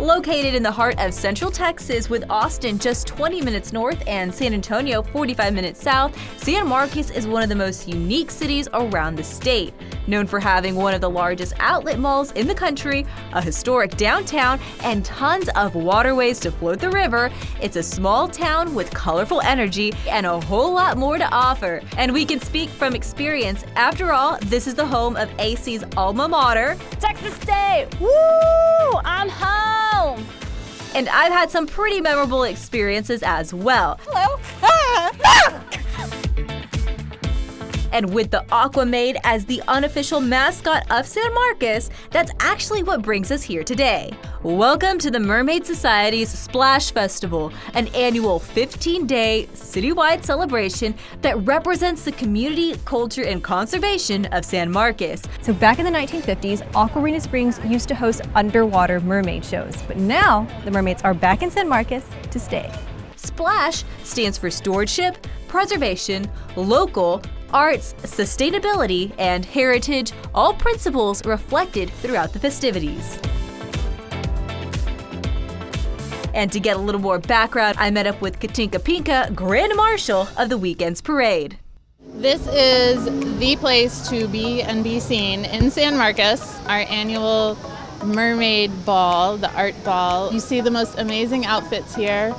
Located in the heart of Central Texas with Austin just 20 minutes north and San Antonio 45 minutes south, San Marcos is one of the most unique cities around the state. Known for having one of the largest outlet malls in the country, a historic downtown, and tons of waterways to float the river, it's a small town with colorful energy and a whole lot more to offer. And we can speak from experience. After all, this is the home of AC's alma mater, Texas State. Woo! I'm home! And I've had some pretty memorable experiences as well. Hello. And with the Aquamaid as the unofficial mascot of San Marcos, that's actually what brings us here today. Welcome to the Mermaid Society's Splash Festival, an annual 15-day citywide celebration that represents the community, culture, and conservation of San Marcos. So back in the 1950s, Aqua Springs used to host underwater mermaid shows, but now the mermaids are back in San Marcos to stay. SPLASH stands for stewardship, preservation, local, arts, sustainability, and heritage, all principles reflected throughout the festivities. And to get a little more background, I met up with Katinka Pinka, Grand Marshal of the weekend's parade. This is the place to be and be seen in San Marcos, our annual Mermaid Ball, the Art Ball. You see the most amazing outfits here.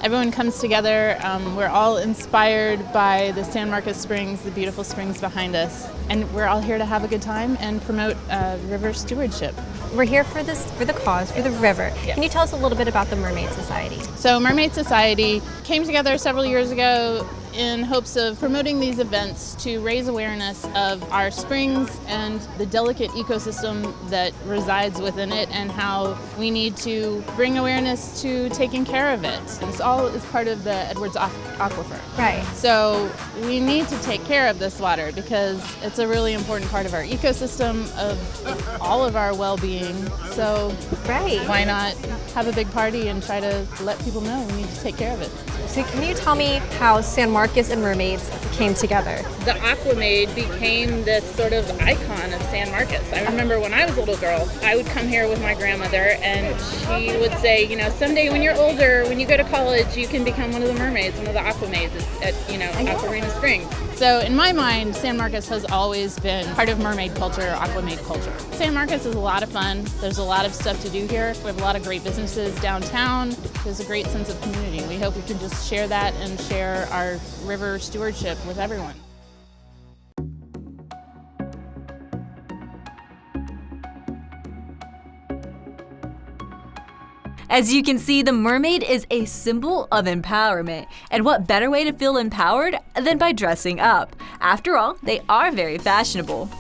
Everyone comes together. We're all inspired by the San Marcos Springs, the beautiful springs behind us. And we're all here to have a good time and promote river stewardship. We're here for the cause, for the river. Can you tell us a little bit about the Mermaid Society? So Mermaid Society came together several years ago in hopes of promoting these events to raise awareness of our springs and the delicate ecosystem that resides within it and how we need to bring awareness to taking care of it. This all is part of the Edwards Aquifer. Right. So we need to take care of this water because it's a really important part of our ecosystem, of all of our well-being. So why not have a big party and try to let people know we need to take care of it. So can you tell me how San Marcos and mermaids came together? The Aquamaid became this sort of icon of San Marcos. I remember when I was a little girl, I would come here with my grandmother and she would say, you know, someday when you're older, when you go to college, you can become one of the mermaids, one of the Aquamaids at Aqua Springs. So in my mind, San Marcos has always been part of mermaid culture, Aquamaid culture. San Marcos is a lot of fun. There's a lot of stuff to do here. We have a lot of great businesses downtown. There's a great sense of community. We hope we can just share that and share our river stewardship with everyone. As you can see, the mermaid is a symbol of empowerment. And what better way to feel empowered than by dressing up? After all, they are very fashionable.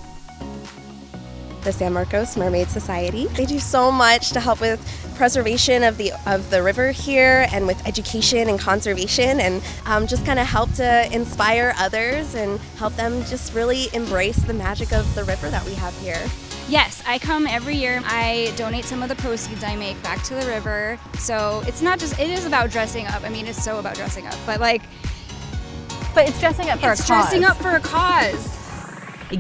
The San Marcos Mermaid Society. They do so much to help with preservation of the river here and with education and conservation and just kind of help to inspire others and help them just really embrace the magic of the river that we have here. Yes, I come every year. I donate some of the proceeds I make back to the river. So it's not just, it is about dressing up. I mean, it's so about dressing up, but it's dressing up for a cause. It's dressing up for a cause.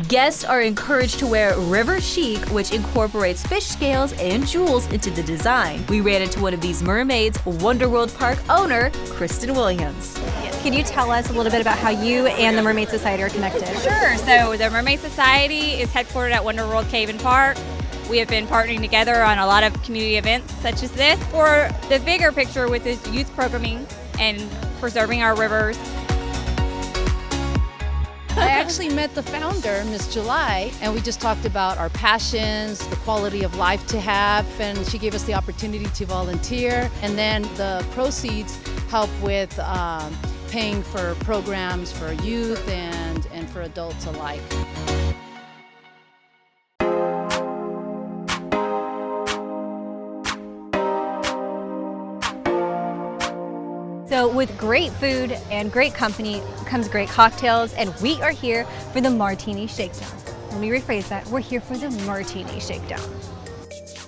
Guests are encouraged to wear river chic, which incorporates fish scales and jewels into the design. We ran into one of these mermaids, Wonderworld Park owner, Kristen Williams. Can you tell us a little bit about how you and the Mermaid Society are connected? Sure. So the Mermaid Society is headquartered at Wonderworld Cave and Park. We have been partnering together on a lot of community events such as this for the bigger picture with this youth programming and preserving our rivers. I actually met the founder, Miss July, and we just talked about our passions, the quality of life to have, and she gave us the opportunity to volunteer. And then the proceeds help with paying for programs for youth and for adults alike. So with great food and great company comes great cocktails, and we are here for the Martini Shakedown. Let me rephrase that. We're here for the Martini Shakedown.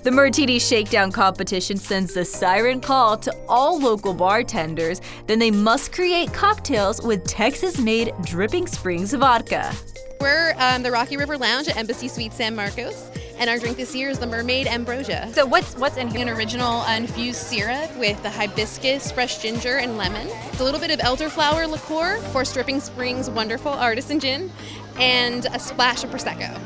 The Martini Shakedown competition sends the siren call to all local bartenders. Then they must create cocktails with Texas-made Dripping Springs vodka. We're the Rocky River Lounge at Embassy Suites San Marcos, And our drink this year is the Mermaid Ambrosia. So what's in here? An original infused syrup with the hibiscus, fresh ginger, and lemon. It's a little bit of elderflower liqueur, 4 Dripping Springs wonderful artisan gin, and a splash of Prosecco.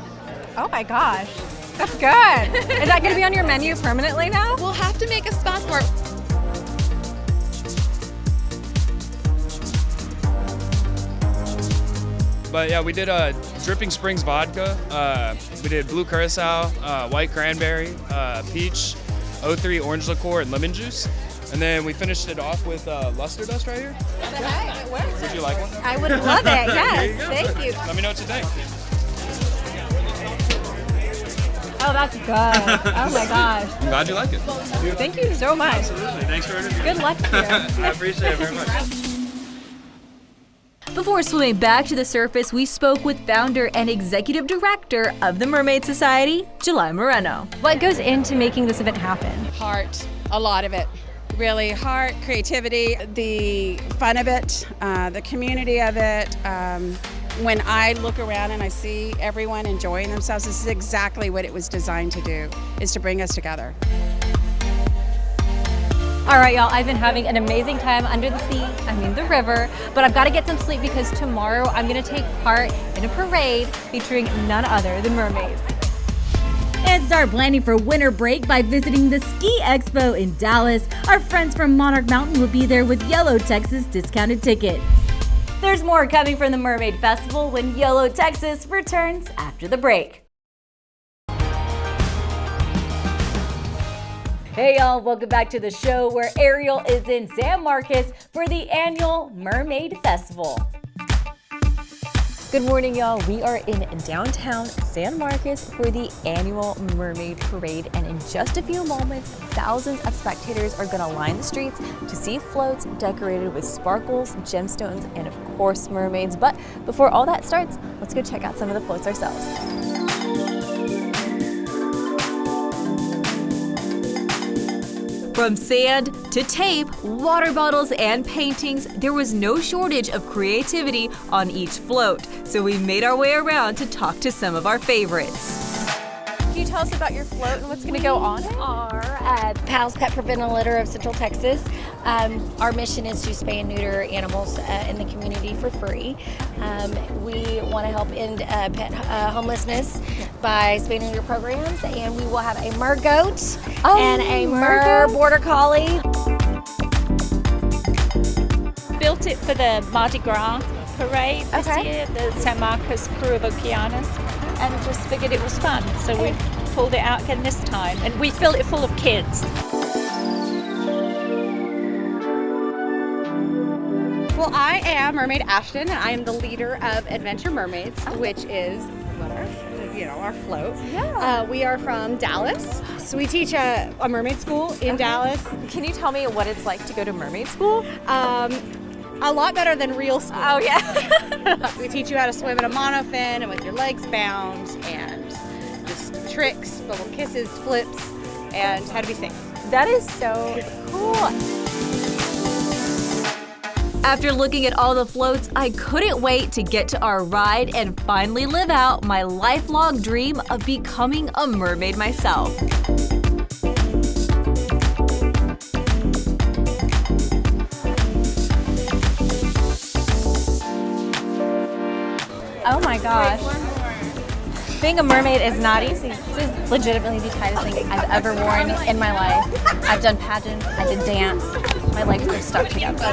Oh my gosh, that's good. Is that going to be on your menu permanently now? We'll have to make a spot for it. But yeah, we did Dripping Springs vodka, we did blue curacao, white cranberry, peach, 03 orange liqueur, and lemon juice. And then we finished it off with luster dust right here. Okay, it works. Would you like one? I would love it, yes. Thank you. Let me know what you think. Oh, that's good. Oh my gosh. I'm glad you like it. Thank you so much. Absolutely. Thanks for interviewing. Good luck to you. I appreciate it very much. Before swimming back to the surface, we spoke with founder and executive director of the Mermaid Society, July Moreno. What goes into making this event happen? Heart, a lot of it. Really, heart, creativity, the fun of it, the community of it. When I look around and I see everyone enjoying themselves, this is exactly what it was designed to do, is to bring us together. All right, y'all, I've been having an amazing time under the sea, the river, but I've got to get some sleep because tomorrow I'm going to take part in a parade featuring none other than mermaids. And start planning for winter break by visiting the Ski Expo in Dallas. Our friends from Monarch Mountain will be there with YOLO Texas discounted tickets. There's more coming from the Mermaid Festival when YOLO Texas returns after the break. Hey y'all, welcome back to the show where Ariel is in San Marcos for the annual Mermaid Festival. Good morning, y'all. We are in downtown San Marcos for the annual Mermaid Parade, and in just a few moments, thousands of spectators are going to line the streets to see floats decorated with sparkles, gemstones, and of course, mermaids. But before all that starts, let's go check out some of the floats ourselves. From sand to tape, water bottles, and paintings, there was no shortage of creativity on each float. So we made our way around to talk to some of our favorites. Can you tell us about your float and what's going to go on it? Our Pals Pet Preventive Litter of Central Texas. Our mission is to spay and neuter animals in the community for free. We want to help end pet homelessness by spay and neuter programs, and we will have a mer goat and a mer border collie. Built it for the Mardi Gras parade this year, the San Marcos Crew of Okeanos, and just figured it was fun, so we pulled it out again this time, and we filled it full of kids. Well, I am Mermaid Ashton, and I am the leader of Adventure Mermaids, which is our float. Yeah. We are from Dallas, so we teach a mermaid school in Dallas. Can you tell me what it's like to go to mermaid school? A lot better than real school. Oh yeah. We teach you how to swim in a monofin and with your legs bound, and just tricks, bubble kisses, flips, and how to be safe. That is so cool. After looking at all the floats, I couldn't wait to get to our ride and finally live out my lifelong dream of becoming a mermaid myself. Oh my gosh. Being a mermaid is not easy. This is legitimately the tightest thing I've ever worn in my life. I've done pageants, I did dance. My legs are stuck together.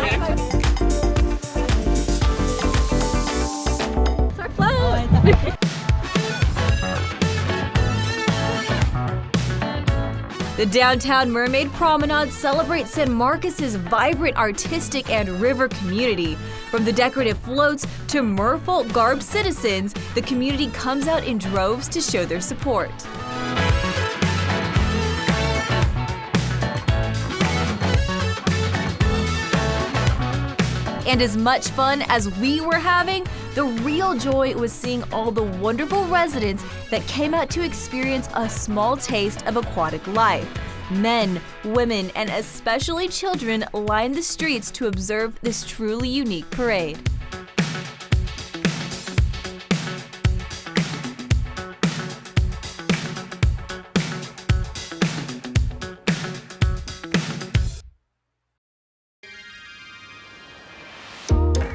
It's our float. The downtown Mermaid Promenade celebrates San Marcos' vibrant artistic and river community. From the decorative floats to merfolk garbed citizens, the community comes out in droves to show their support. And as much fun as we were having, the real joy was seeing all the wonderful residents that came out to experience a small taste of aquatic life. Men, women, and especially children lined the streets to observe this truly unique parade.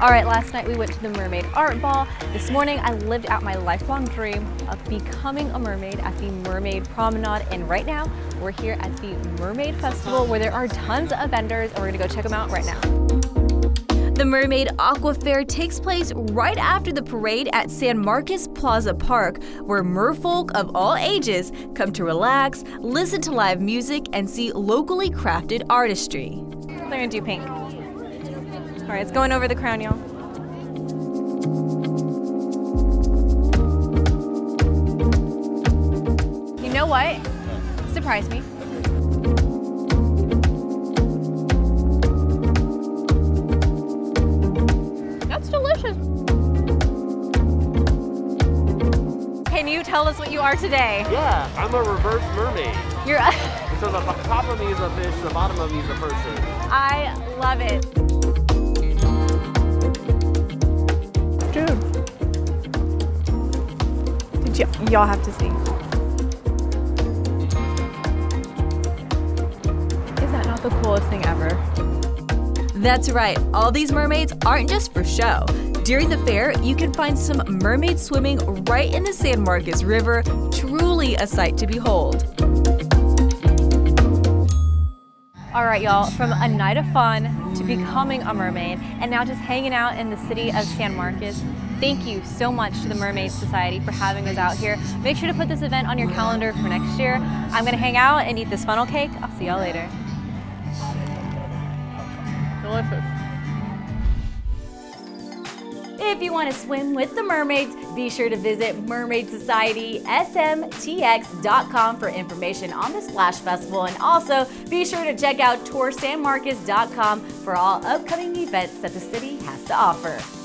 All right, last night we went to the Mermaid Art Ball. This morning I lived out my lifelong dream of becoming a mermaid at the Mermaid Promenade. And right now we're here at the Mermaid Festival where there are tons of vendors and we're gonna go check them out right now. The Mermaid Aqua Fair takes place right after the parade at San Marcos Plaza Park, where merfolk of all ages come to relax, listen to live music, and see locally crafted artistry. They're gonna do pink. All right, it's going over the crown, y'all. You know what? Surprise me. That's delicious. Can you tell us what you are today? Yeah, I'm a reverse mermaid. You're So the top of me is a fish, the bottom of me is a person. I love it. Dude. Y'all have to see. Is that not the coolest thing ever? That's right, all these mermaids aren't just for show. During the fair, you can find some mermaids swimming right in the San Marcos River, truly a sight to behold. All right, y'all, from a night of fun to becoming a mermaid and now just hanging out in the city of San Marcos, thank you so much to the Mermaid Society for having us out here. Make sure to put this event on your calendar for next year. I'm gonna hang out and eat this funnel cake. I'll see y'all later. Delicious. If you want to swim with the mermaids, be sure to visit mermaidsocietysmtx.com for information on the Splash Festival, and also be sure to check out toursanmarcos.com for all upcoming events that the city has to offer.